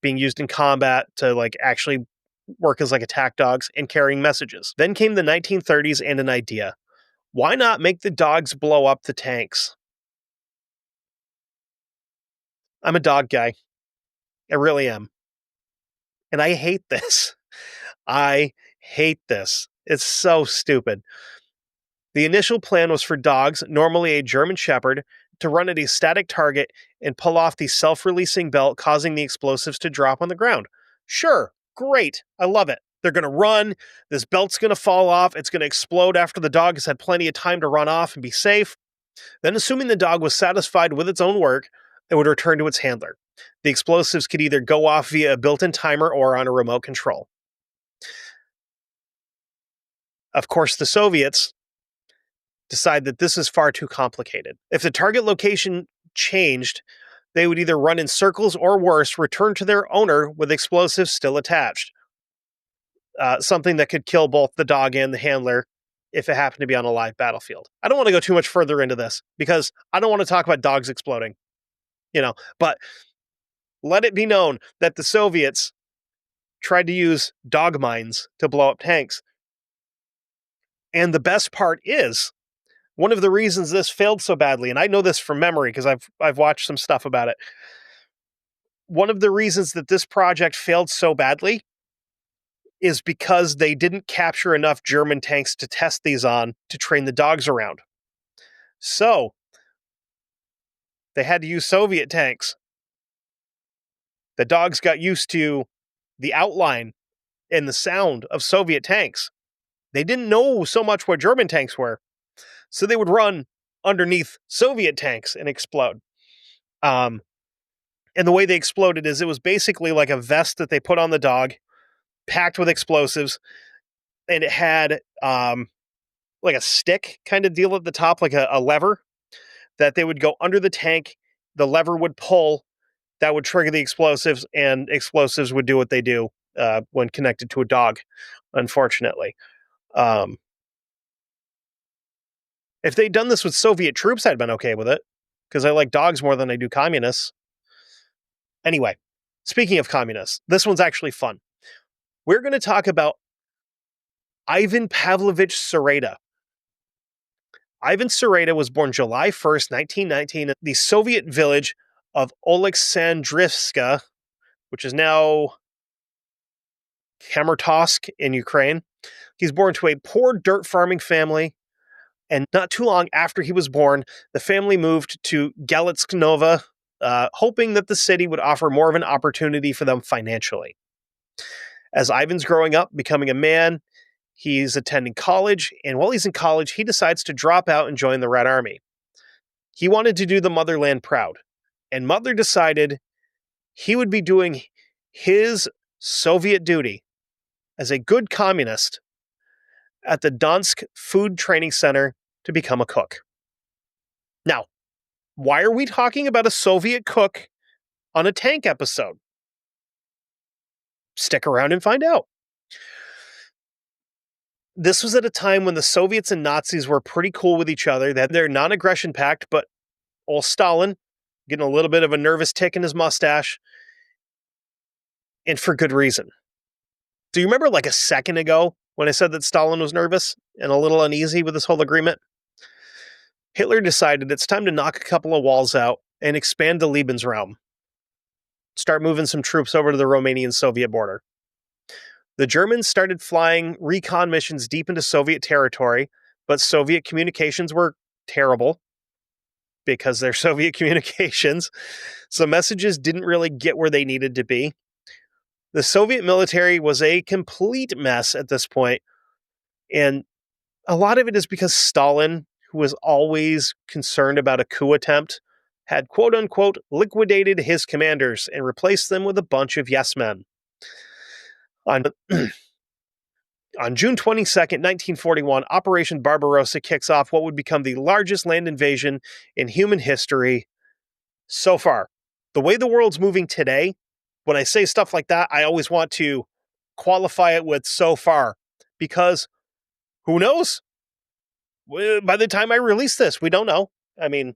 being used in combat to like actually work as like attack dogs and carrying messages. Then came the 1930s and an idea. Why not make the dogs blow up the tanks? I'm a dog guy. I really am. And I hate this. I hate this. It's so stupid. The initial plan was for dogs, normally a German Shepherd, to run at a static target and pull off the self-releasing belt, causing the explosives to drop on the ground. Sure, great. I love it. They're going to run. This belt's going to fall off. It's going to explode after the dog has had plenty of time to run off and be safe. Then, assuming the dog was satisfied with its own work, it would return to its handler. The explosives could either go off via a built-in timer or on a remote control. Of course, the Soviets decide that this is far too complicated. If the target location changed, they would either run in circles or worse, return to their owner with explosives still attached. Something that could kill both the dog and the handler if it happened to be on a live battlefield. I don't want to go too much further into this because I don't want to talk about dogs exploding, but let it be known that the Soviets tried to use dog mines to blow up tanks. And the best part is, one of the reasons this failed so badly, and I know this from memory because I've watched some stuff about it. One of the reasons that this project failed so badly is because they didn't capture enough German tanks to test these on to train the dogs around. So they had to use Soviet tanks. The dogs got used to the outline and the sound of Soviet tanks. They didn't know so much what German tanks were. So they would run underneath Soviet tanks and explode. And the way they exploded is it was basically like a vest that they put on the dog, packed with explosives, and it had like a stick kind of deal at the top, like a lever that they would go under the tank. The lever would pull, that would trigger the explosives, and explosives would do what they do when connected to a dog, unfortunately. If they'd done this with Soviet troops, I'd been okay with it, because I like dogs more than I do communists. Anyway, speaking of communists, this one's actually fun. We're going to talk about Ivan Pavlovich Sereda. Ivan Sereda was born July 1st, 1919, in the Soviet village of Oleksandrivska, which is now Kramatorsk in Ukraine. He's born to a poor dirt farming family, and not too long after he was born, the family moved to Galitsknova, hoping that the city would offer more of an opportunity for them financially. As Ivan's growing up, becoming a man, he's attending college, and while he's in college, he decides to drop out and join the Red Army. He wanted to do the motherland proud, and Mother decided he would be doing his Soviet duty as a good communist at the Donsk Food Training Center to become a cook. Now, why are we talking about a Soviet cook on a tank episode? Stick around and find out. This was at a time when the Soviets and Nazis were pretty cool with each other. They had their non-aggression pact, but old Stalin getting a little bit of a nervous tick in his mustache, and for good reason. Do you remember like a second ago when I said that Stalin was nervous and a little uneasy with this whole agreement? Hitler decided it's time to knock a couple of walls out and expand the Lebensraum. Start moving some troops over to the Romanian-Soviet border. The Germans started flying recon missions deep into Soviet territory, but Soviet communications were terrible because they're Soviet communications. So messages didn't really get where they needed to be. The Soviet military was a complete mess at this point, and a lot of it is because Stalin, who was always concerned about a coup attempt, had quote unquote liquidated his commanders and replaced them with a bunch of yes men. On, on June 22nd, 1941, Operation Barbarossa kicks off what would become the largest land invasion in human history so far. The way the world's moving today, when I say stuff like that, I always want to qualify it with so far, because who knows? By the time I release this, we don't know. I mean,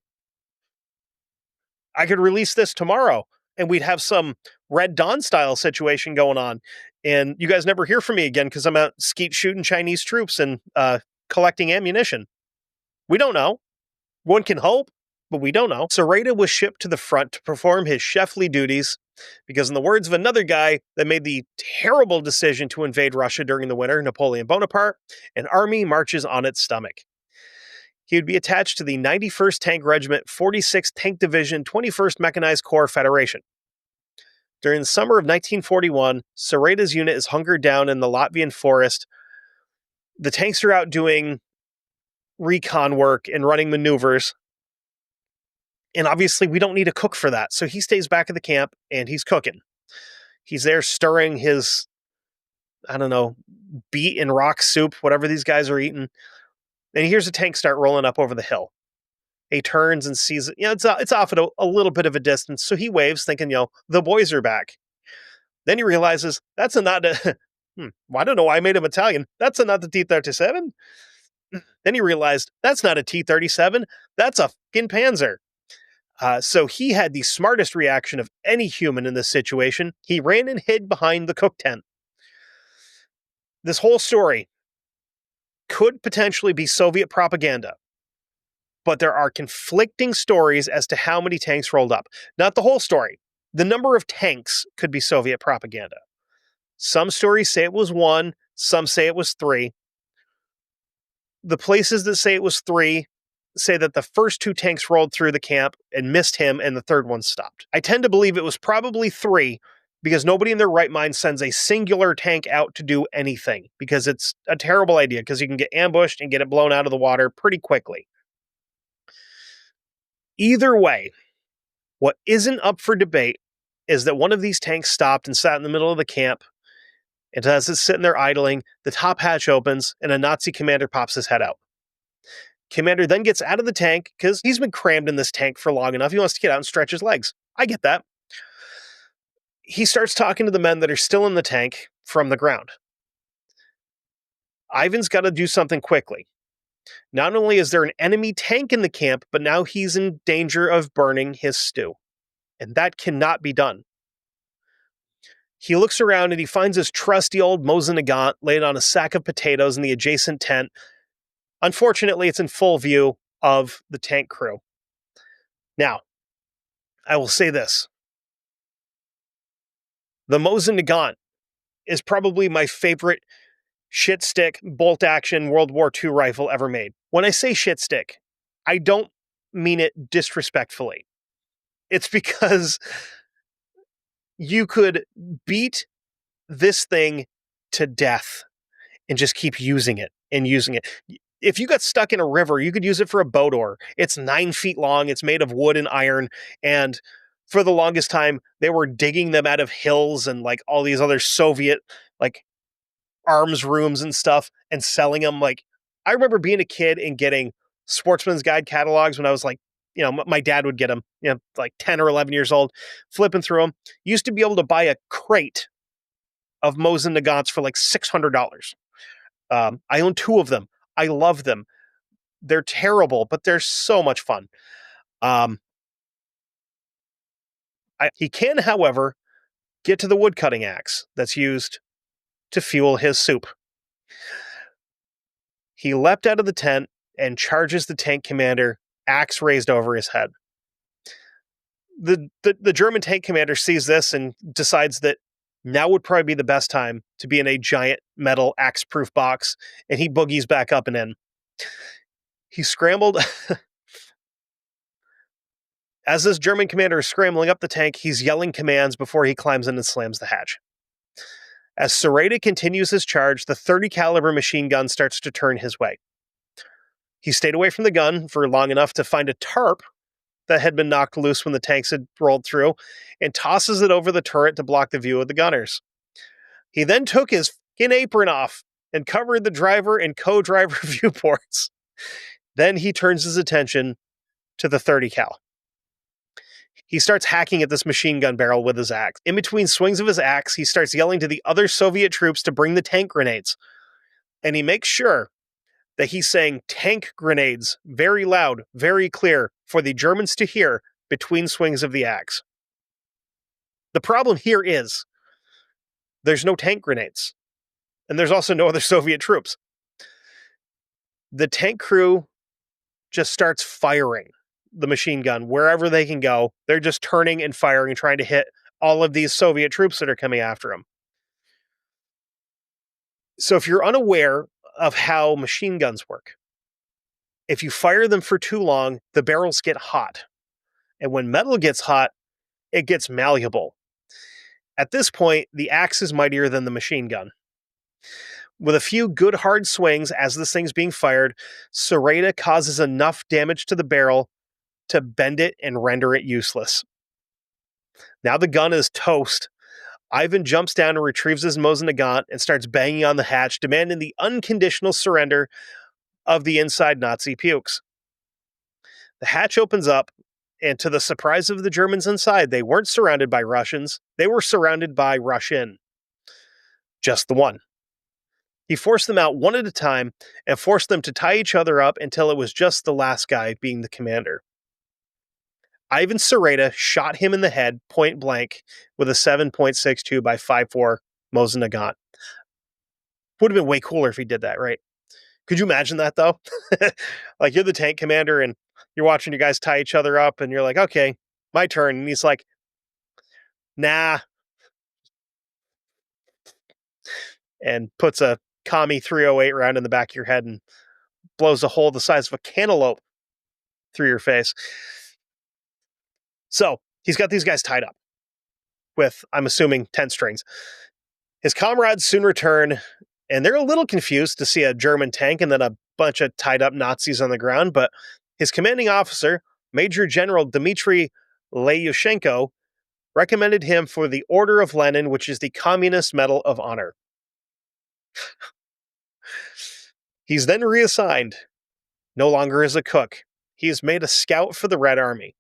I could release this tomorrow and we'd have some Red Dawn style situation going on. And you guys never hear from me again because I'm out skeet shooting Chinese troops and collecting ammunition. We don't know. One can hope, but we don't know. Sereda was shipped to the front to perform his chefly duties because, in the words of another guy that made the terrible decision to invade Russia during the winter, Napoleon Bonaparte, an army marches on its stomach. He would be attached to the 91st Tank Regiment, 46th Tank Division, 21st Mechanized Corps Federation. During the summer of 1941, Sereda's unit is hunkered down in the Latvian forest. The tanks are out doing recon work and running maneuvers. And obviously, we don't need a cook for that. So he stays back at the camp and he's cooking. He's there stirring his, I don't know, beet and rock soup, whatever these guys are eating. And he hears a tank start rolling up over the hill. He turns and sees it. It's off at a little bit of a distance. So he waves, thinking, the boys are back. Then he realizes that's not a. I don't know why I made him Italian. That's not the T-37. Then he realized that's not a T-37. That's a fucking Panzer. So he had the smartest reaction of any human in this situation. He ran and hid behind the cook tent. This whole story could potentially be Soviet propaganda, but there are conflicting stories as to how many tanks rolled up. Not the whole story. The number of tanks could be Soviet propaganda. Some stories say it was 1, some say it was 3. The places that say it was 3 say that the first 2 tanks rolled through the camp and missed him, and the third one stopped. I tend to believe it was probably 3, because nobody in their right mind sends a singular tank out to do anything, because it's a terrible idea, because you can get ambushed and get it blown out of the water pretty quickly. Either way, what isn't up for debate is that one of these tanks stopped and sat in the middle of the camp, and as it's sitting there idling, the top hatch opens and a Nazi commander pops his head out. Commander then gets out of the tank because he's been crammed in this tank for long enough. He wants to get out and stretch his legs. I get that. He starts talking to the men that are still in the tank from the ground. Ivan's got to do something quickly. Not only is there an enemy tank in the camp, but now he's in danger of burning his stew. And that cannot be done. He looks around and he finds his trusty old Mosin-Nagant laid on a sack of potatoes in the adjacent tent. Unfortunately, it's in full view of the tank crew. Now, I will say this. The Mosin-Nagant is probably my favorite shit stick bolt action World War II rifle ever made. When I say shit stick, I don't mean it disrespectfully. It's because you could beat this thing to death and just keep using it and using it. If you got stuck in a river, you could use it for a boat oar. It's 9 feet long. It's made of wood and iron. And for the longest time, they were digging them out of hills and like all these other Soviet like arms rooms and stuff and selling them. Like, I remember being a kid and getting Sportsman's Guide catalogs when I was like, my dad would get them, like 10 or 11 years old, flipping through them. Used to be able to buy a crate of Mosin-Nagants for like $600. I own 2 of them. I love them. They're terrible, but they're so much fun. He can, however, get to the woodcutting axe that's used to fuel his soup. He leapt out of the tent and charges the tank commander, axe raised over his head. The German tank commander sees this and decides that Now would probably be the best time to be in a giant metal axe-proof box, and he boogies back up and in. He scrambled. As this German commander is scrambling up the tank, he's yelling commands before he climbs in and slams the hatch. As Sereda continues his charge, the 30 caliber machine gun starts to turn his way. He stayed away from the gun for long enough to find a tarp that had been knocked loose when the tanks had rolled through, and tosses it over the turret to block the view of the gunners. He then took his fucking apron off and covered the driver and co-driver viewports. Then he turns his attention to the 30 cal. He starts hacking at this machine gun barrel with his axe. In between swings of his axe, he starts yelling to the other Soviet troops to bring the tank grenades. And he makes sure that he's saying tank grenades very loud, very clear for the Germans to hear between swings of the axe. The problem here is there's no tank grenades, and there's also no other Soviet troops. The tank crew just starts firing the machine gun wherever they can go. They're just turning and firing and trying to hit all of these Soviet troops that are coming after them. So if you're unaware of how machine guns work, if you fire them for too long, the barrels get hot. And when metal gets hot, it gets malleable. At this point, the axe is mightier than the machine gun. With a few good hard swings as this thing's being fired, Sereda causes enough damage to the barrel to bend it and render it useless. Now the gun is toast. Ivan jumps down and retrieves his Mosin-Nagant and starts banging on the hatch, demanding the unconditional surrender of the inside Nazi pukes. The hatch opens up, and to the surprise of the Germans inside, they weren't surrounded by Russians. They were surrounded by Russian. Just the one. He forced them out one at a time and forced them to tie each other up until it was just the last guy being the commander. Ivan Sereda shot him in the head point blank with a 7.62 by 5.4 Mosin-Nagant. Would have been way cooler if he did that, right? Could you imagine that, though? Like, you're the tank commander and you're watching your guys tie each other up and you're like, okay, my turn. And he's like, nah. And puts a Commie 308 round in the back of your head and blows a hole the size of a cantaloupe through your face. So he's got these guys tied up with, I'm assuming, 10 strings. His comrades soon return, and they're a little confused to see a German tank and then a bunch of tied up Nazis on the ground, but his commanding officer, Major General Dmitry Lyushenko, recommended him for the Order of Lenin, which is the Communist Medal of Honor. He's then reassigned, no longer as a cook. He is made a scout for the Red Army.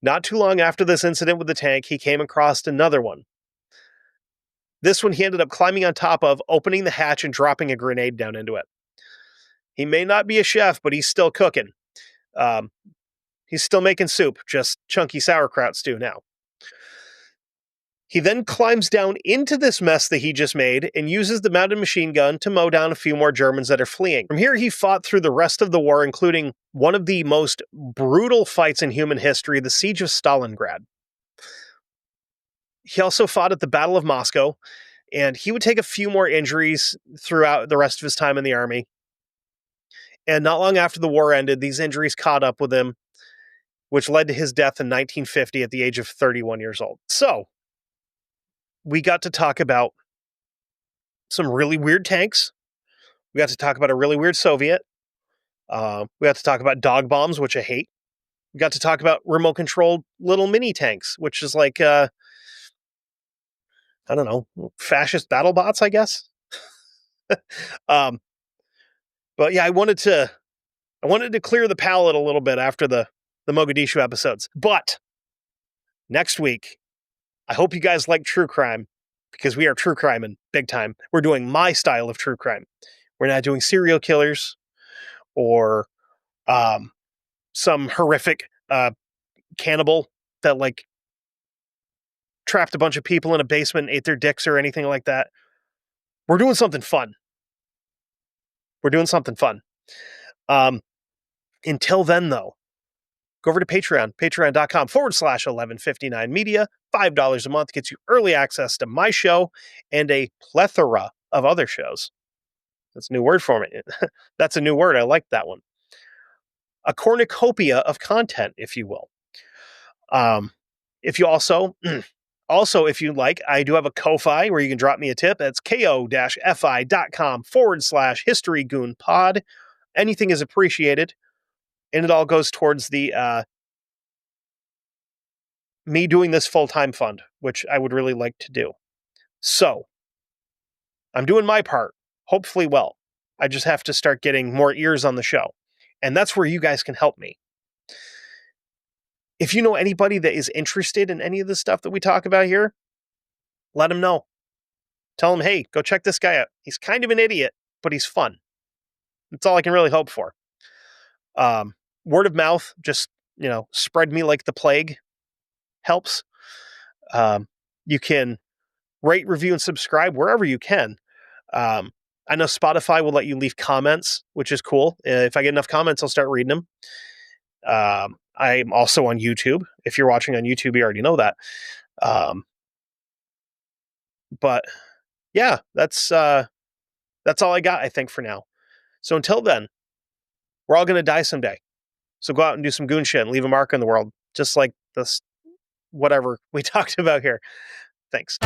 Not too long after this incident with the tank, he came across another one. This one he ended up climbing on top of, opening the hatch and dropping a grenade down into it. He may not be a chef, but he's still cooking. He's still making soup, just chunky sauerkraut stew now. He then climbs down into this mess that he just made and uses the mounted machine gun to mow down a few more Germans that are fleeing. From here, he fought through the rest of the war, including one of the most brutal fights in human history, the Siege of Stalingrad. He also fought at the Battle of Moscow, and he would take a few more injuries throughout the rest of his time in the army. And not long after the war ended, these injuries caught up with him, which led to his death in 1950 at the age of 31 years old. So, we got to talk about some really weird tanks. We got to talk about a really weird Soviet. We got to talk about dog bombs, which I hate. We got to talk about remote-controlled little mini tanks, which is like, I don't know, fascist BattleBots, I guess. But yeah, I wanted to clear the palate a little bit after the Mogadishu episodes. But next week, I hope you guys like true crime, because we are true crime in big time. We're doing my style of true crime. We're not doing serial killers or some horrific cannibal that like trapped a bunch of people in a basement and ate their dicks or anything like that. We're doing something fun. Until then, though, go over to Patreon, patreon.com/1159media. $5 a month gets you early access to my show and a plethora of other shows. That's a new word for me. That's a new word. I like that one. A cornucopia of content, if you will. If you also if you like, I do have a Ko-Fi where you can drop me a tip. That's ko-fi.com/historygoonpod. Anything is appreciated, and it all goes towards the me doing this full-time fund, which I would really like to do. So, I'm doing my part, hopefully well. I just have to start getting more ears on the show. And that's where you guys can help me. If you know anybody that is interested in any of the stuff that we talk about here, let them know. Tell them, hey, go check this guy out. He's kind of an idiot, but he's fun. That's all I can really hope for. Word of mouth, just, spread me like the plague helps. You can rate, review, and subscribe wherever you can. I know Spotify will let you leave comments, which is cool. If I get enough comments, I'll start reading them. I'm also on YouTube. If you're watching on YouTube, you already know that. But yeah, that's all I got, I think, for now. So until then, we're all going to die someday. So go out and do some goon shit and leave a mark in the world, just like this, whatever we talked about here. Thanks.